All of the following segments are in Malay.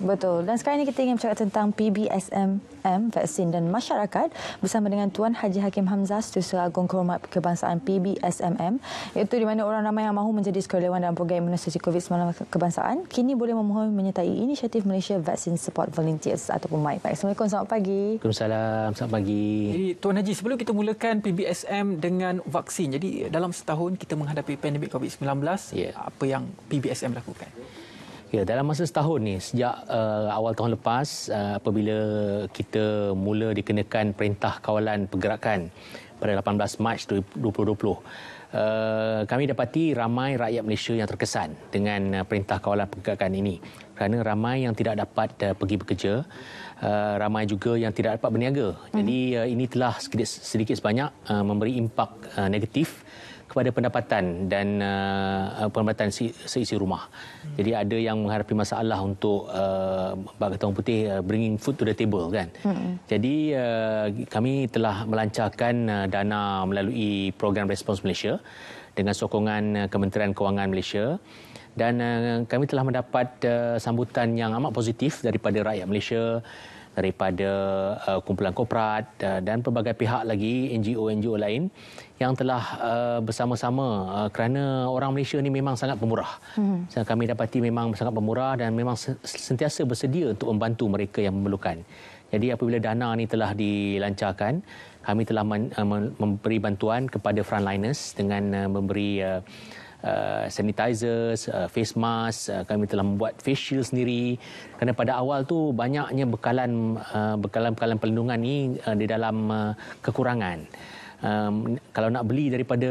Betul. Dan sekarang ini kita ingin bercakap tentang PBSMM, vaksin dan masyarakat bersama dengan Tuan Haji Hakim Hamzah, Setiausaha Agung Kehormat Kebangsaan PBSMM, iaitu di mana orang ramai yang mahu menjadi sukarelawan dalam program imunisasi COVID-19 kebangsaan kini boleh memohon menyertai inisiatif Malaysia Vaccine Support Volunteers ataupun MyVac. Assalamualaikum, selamat pagi. Waalaikumsalam, selamat pagi. Jadi Tuan Haji, sebelum kita mulakan PBSM dengan vaksin, jadi dalam setahun kita menghadapi pandemik COVID-19, apa yang PBSM lakukan? Ya, dalam masa setahun ni, sejak awal tahun lepas, apabila kita mula dikenakan Perintah Kawalan Pergerakan pada 18 Mac 2020, kami dapati ramai rakyat Malaysia yang terkesan dengan Perintah Kawalan Pergerakan ini kerana ramai yang tidak dapat pergi bekerja, ramai juga yang tidak dapat berniaga. Jadi ini telah sedikit sebanyak memberi impak negatif kepada pendapatan dan pendapatan seisi rumah. Jadi ada yang menghadapi masalah untuk bagi orang putih bringing food to the table kan. Jadi kami telah melancarkan dana melalui program Respons Malaysia dengan sokongan Kementerian Kewangan Malaysia, dan kami telah mendapat sambutan yang amat positif daripada rakyat Malaysia, daripada kumpulan korporat dan pelbagai pihak lagi, NGO lain yang telah bersama-sama kerana orang Malaysia ni memang sangat pemurah. Kami dapati memang sangat pemurah dan memang sentiasa bersedia untuk membantu mereka yang memerlukan. Jadi apabila dana ni telah dilancarkan, kami telah memberi bantuan kepada frontliners dengan memberi sanitizers, face mask. Kami telah membuat face shield sendiri kerana pada awal tu banyaknya bekalan perlindungan ni di dalam kekurangan. Kalau nak beli daripada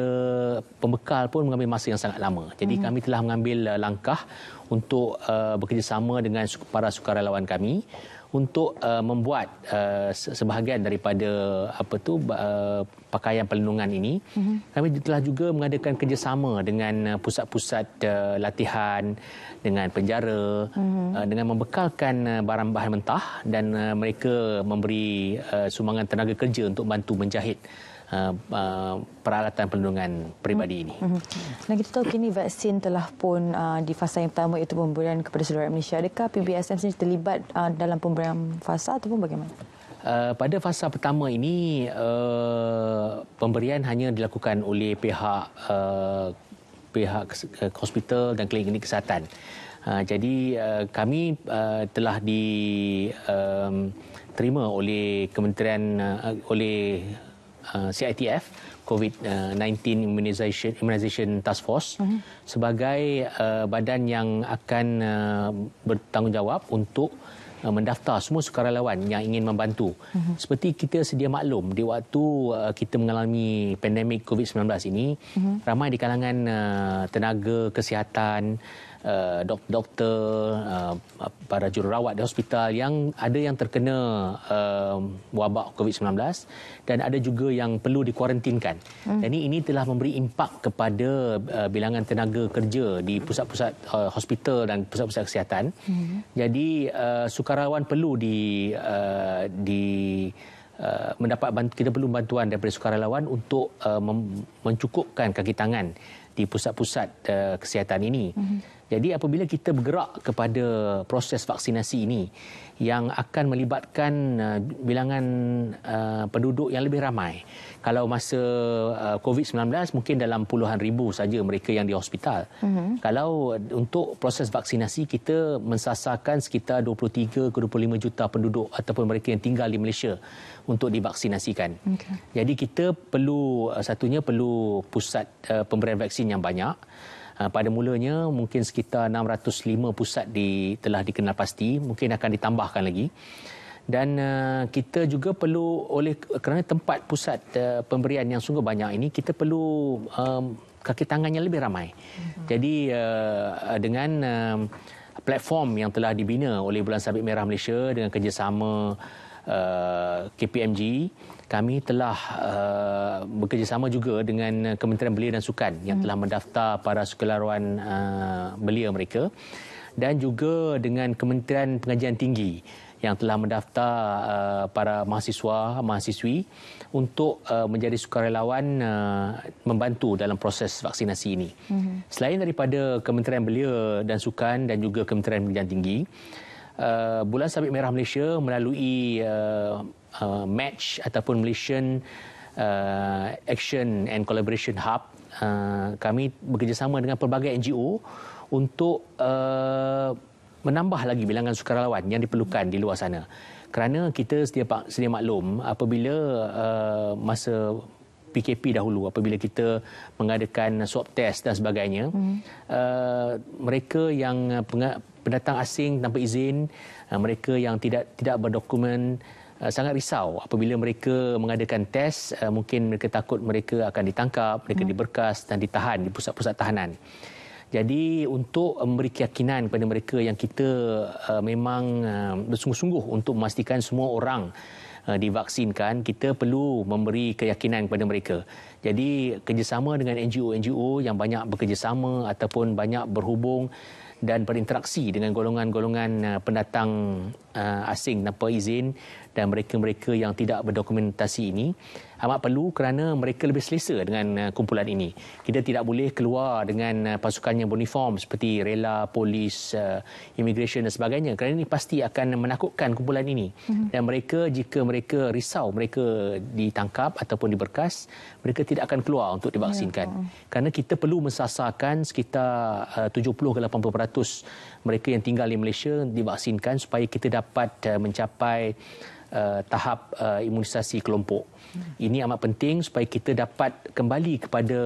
pembekal pun mengambil masa yang sangat lama. Jadi kami telah mengambil langkah untuk bekerjasama dengan para sukarelawan kami untuk membuat sebahagian daripada pakaian perlindungan ini. Kami telah juga mengadakan kerjasama dengan pusat-pusat latihan, dengan penjara, dengan membekalkan bahan mentah, dan mereka memberi sumbangan tenaga kerja untuk bantu menjahit peralatan perlindungan peribadi ini. Dan kita tahu kini vaksin telah pun di fasa yang pertama, iaitu pemberian kepada seluruh rakyat Malaysia. Adakah PBSM sendiri terlibat dalam pemberian fasa ataupun bagaimana? Pada fasa pertama ini, pemberian hanya dilakukan oleh pihak hospital dan klinik kesihatan. Jadi kami telah diterima oleh Kementerian oleh CITF, COVID-19 Immunization Task Force, sebagai badan yang akan bertanggungjawab untuk mendaftar semua sukarelawan yang ingin membantu. Seperti kita sedia maklum, di waktu kita mengalami pandemik COVID-19 ini, ramai di kalangan tenaga kesihatan, doktor, para jururawat di hospital yang ada yang terkena wabak COVID-19 dan ada juga yang perlu dikuarantinkan. Dan ini telah memberi impak kepada bilangan tenaga kerja di pusat-pusat hospital dan pusat-pusat kesihatan. Jadi sukarelawan perlu kita perlu bantuan daripada sukarelawan untuk mencukupkan kaki tangan di pusat-pusat kesihatan ini. Jadi apabila kita bergerak kepada proses vaksinasi ini yang akan melibatkan bilangan penduduk yang lebih ramai. Kalau masa COVID-19 mungkin dalam puluhan ribu saja mereka yang di hospital. Kalau untuk proses vaksinasi kita mensasarkan sekitar 23 ke 25 juta penduduk ataupun mereka yang tinggal di Malaysia untuk divaksinasikan. Jadi kita perlu pusat pemberian vaksin yang banyak. Pada mulanya mungkin sekitar 605 pusat telah dikenal pasti, mungkin akan ditambahkan lagi. Dan kita juga perlu, kerana tempat pusat pemberian yang sungguh banyak ini, kita perlu kaki tangan yang lebih ramai. Jadi dengan platform yang telah dibina oleh Bulan Sabit Merah Malaysia dengan kerjasama KPMG, kami telah bekerjasama juga dengan Kementerian Belia dan Sukan yang telah mendaftar para sukarelawan belia mereka, dan juga dengan Kementerian Pengajian Tinggi yang telah mendaftar para mahasiswa-mahasiswi untuk menjadi sukarelawan membantu dalam proses vaksinasi ini. Selain daripada Kementerian Belia dan Sukan dan juga Kementerian Pengajian Tinggi, Bulan Sabit Merah Malaysia melalui match ataupun Malaysian Action and Collaboration Hub, kami bekerjasama dengan pelbagai NGO untuk menambah lagi bilangan sukarelawan yang diperlukan di luar sana. Kerana kita sedia maklum apabila masa PKP dahulu, apabila kita mengadakan swab test dan sebagainya, mereka yang pendatang asing tanpa izin, mereka yang tidak berdokumen, sangat risau apabila mereka mengadakan test. Mungkin mereka takut mereka akan ditangkap, mereka diberkas dan ditahan di pusat-pusat tahanan. Jadi untuk memberi keyakinan kepada mereka yang kita memang bersungguh-sungguh untuk memastikan semua orang divaksinkan, kita perlu memberi keyakinan kepada mereka. Jadi kerjasama dengan NGO-NGO yang banyak bekerjasama ataupun banyak berhubung dan berinteraksi dengan golongan-golongan pendatang asing tanpa izin dan mereka-mereka yang tidak berdokumentasi ini amat perlu, kerana mereka lebih selesa dengan kumpulan ini. Kita tidak boleh keluar dengan pasukan yang beruniform seperti rela, polis, immigration dan sebagainya, kerana ini pasti akan menakutkan kumpulan ini. Dan mereka, jika mereka risau mereka ditangkap ataupun diberkas, mereka tidak akan keluar untuk divaksinkan. Kerana kita perlu mensasarkan sekitar 70 ke 80% mereka yang tinggal di Malaysia divaksinkan supaya kita dapat mencapai tahap imunisasi kelompok. Ini amat penting supaya kita dapat kembali kepada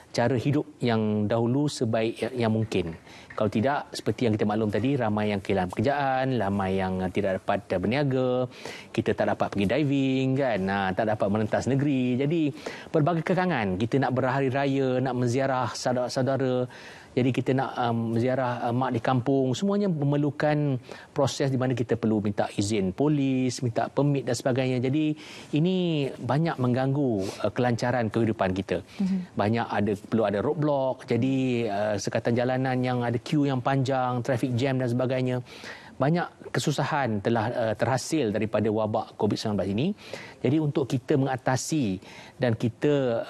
cara hidup yang dahulu sebaik yang mungkin. Kalau tidak, seperti yang kita maklum tadi, ramai yang kehilangan pekerjaan, ramai yang tidak dapat berniaga, kita tak dapat pergi diving, kan? Tak dapat merentas negeri. Jadi pelbagai kekangan, kita nak berhari raya, nak menziarah saudara-saudara, jadi kita nak ziarah mak di kampung, semuanya memerlukan proses di mana kita perlu minta izin polis, minta permit dan sebagainya. Jadi ini banyak mengganggu kelancaran kehidupan kita. Perlu ada roadblock, jadi sekatan jalanan yang ada queue yang panjang, traffic jam dan sebagainya. Banyak kesusahan telah terhasil daripada wabak COVID-19 ini. Jadi untuk kita mengatasi dan kita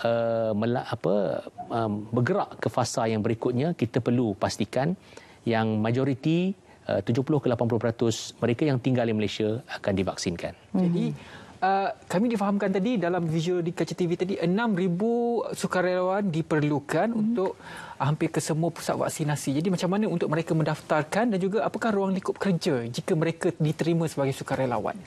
bergerak ke fasa yang berikutnya, kita perlu pastikan yang majoriti 70 ke 80% mereka yang tinggal di Malaysia akan divaksinkan. Jadi kami difahamkan tadi dalam visual di Kaca TV tadi 6,000 sukarelawan diperlukan untuk hampir ke semua pusat vaksinasi. Jadi macam mana untuk mereka mendaftarkan dan juga apakah ruang lingkup kerja jika mereka diterima sebagai sukarelawan?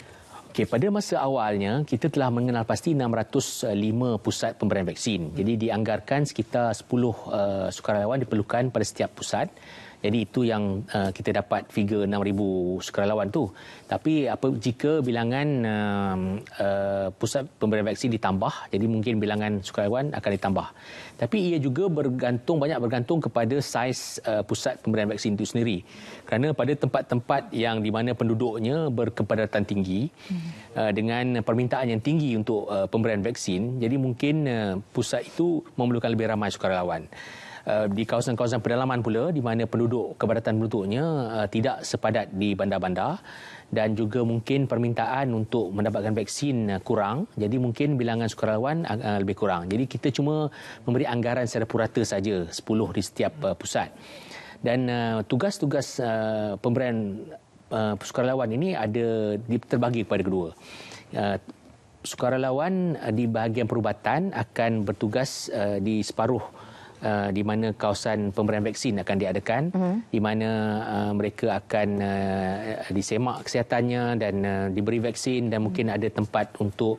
Okey, pada masa awalnya kita telah mengenal pasti 605 pusat pemberian vaksin. Jadi dianggarkan sekitar 10 sukarelawan diperlukan pada setiap pusat. Jadi itu yang kita dapat figure 6,000 sukarelawan tu. Tapi jika bilangan pusat pemberian vaksin ditambah, jadi mungkin bilangan sukarelawan akan ditambah. Tapi ia juga banyak bergantung kepada saiz pusat pemberian vaksin itu sendiri. Kerana pada tempat-tempat yang di mana penduduknya berkepadatan tinggi dengan permintaan yang tinggi untuk pemberian vaksin, jadi mungkin pusat itu memerlukan lebih ramai sukarelawan. Di kawasan-kawasan pedalaman pula, di mana kepadatan penduduknya tidak sepadat di bandar-bandar dan juga mungkin permintaan untuk mendapatkan vaksin kurang, jadi mungkin bilangan sukarelawan lebih kurang. Jadi kita cuma memberi anggaran secara purata saja, 10 di setiap pusat. Dan tugas-tugas pemberian sukarelawan ini terbagi kepada kedua. Sukarelawan di bahagian perubatan akan bertugas di separuh di mana kawasan pemberian vaksin akan diadakan, di mana mereka akan disemak kesihatannya dan diberi vaksin dan mungkin ada tempat untuk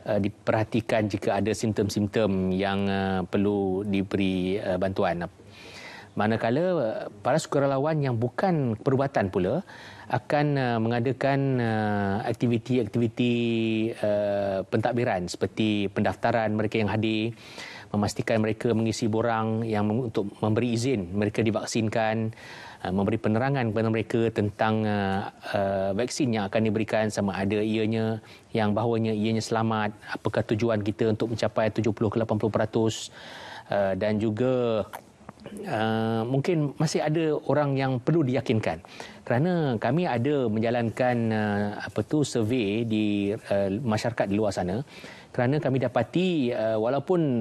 diperhatikan jika ada simptom-simptom yang perlu diberi bantuan. Manakala para sukarelawan yang bukan perubatan pula akan mengadakan aktiviti-aktiviti pentadbiran seperti pendaftaran mereka yang hadir, memastikan mereka mengisi borang yang untuk memberi izin mereka divaksinkan, memberi penerangan kepada mereka tentang vaksin yang akan diberikan, sama ada ianya selamat, apakah tujuan kita untuk mencapai 70 ke 80%, dan juga mungkin masih ada orang yang perlu diyakinkan, kerana kami ada menjalankan survey di masyarakat di luar sana, kerana kami dapati walaupun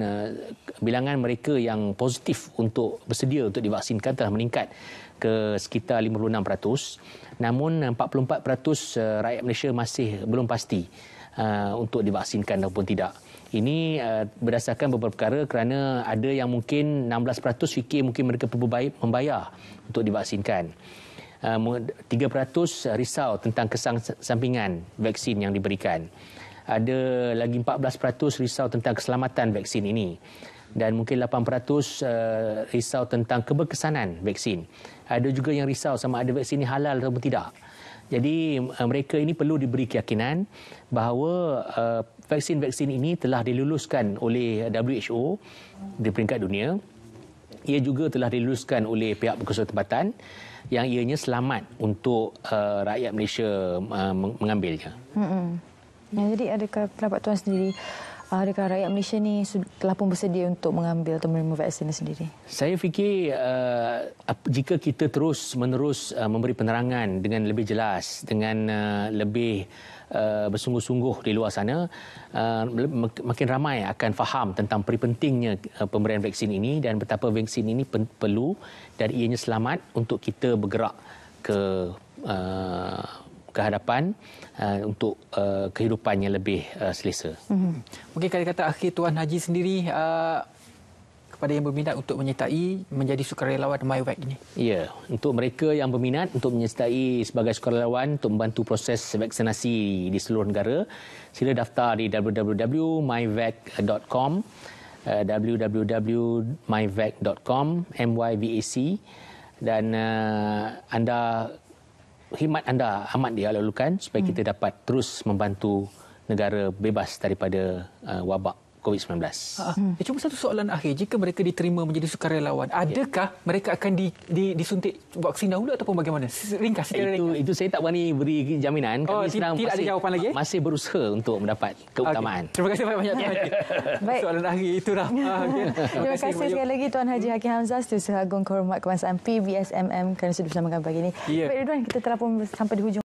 bilangan mereka yang positif untuk bersedia untuk divaksinkan telah meningkat ke sekitar 56%. Namun 44% rakyat Malaysia masih belum pasti untuk divaksinkan ataupun tidak. Ini berdasarkan beberapa perkara, kerana ada yang mungkin 16% fikir mungkin mereka perlu membayar untuk divaksinkan. 3% risau tentang kesampingan vaksin yang diberikan. Ada lagi 14% risau tentang keselamatan vaksin ini. Dan mungkin 8% risau tentang keberkesanan vaksin. Ada juga yang risau sama ada vaksin ini halal atau tidak. Jadi mereka ini perlu diberi keyakinan bahawa vaksin-vaksin ini telah diluluskan oleh WHO di peringkat dunia. Ia juga telah diluluskan oleh pihak berkuasa tempatan yang ianya selamat untuk rakyat Malaysia mengambilnya. Jadi adakah pendapat tuan sendiri, adakah rakyat Malaysia ni telah pun bersedia untuk mengambil atau menerima vaksin sendiri? Saya fikir jika kita terus-menerus memberi penerangan dengan lebih jelas, dengan lebih bersungguh-sungguh di luar sana, makin ramai akan faham tentang pentingnya pemberian vaksin ini dan betapa vaksin ini perlu dan ianya selamat untuk kita bergerak ke hadapan untuk kehidupan yang lebih selesa. Mungkin kata-kata akhir Tuan Haji sendiri kepada yang berminat untuk menyertai menjadi sukarelawan MyVac ini. Ya, untuk mereka yang berminat untuk menyertai sebagai sukarelawan untuk membantu proses vaksinasi di seluruh negara, sila daftar di www.myvac.com, www.myvac.com, MYVAC, dan khidmat anda amat dilalukan supaya kita dapat terus membantu negara bebas daripada wabak COVID-19. Cuma satu soalan akhir, jika mereka diterima menjadi sukarelawan, adakah mereka akan disuntik vaksin dahulu ataupun bagaimana? Ringkas. Itu saya tak berani beri jaminan. Kami sedang tidak ada jawapan lagi? Masih berusaha untuk mendapat keutamaan. Terima kasih banyak. Baik. Soalan akhir itulah. Terima kasih sekali lagi Tuan Haji Hakim Hamzah, Setiausaha Agung Kehormat Kebangsaan PBSMM, kerana sudah bersama kami pagi ini. Baik Ridwan, kita telah pun sampai di hujung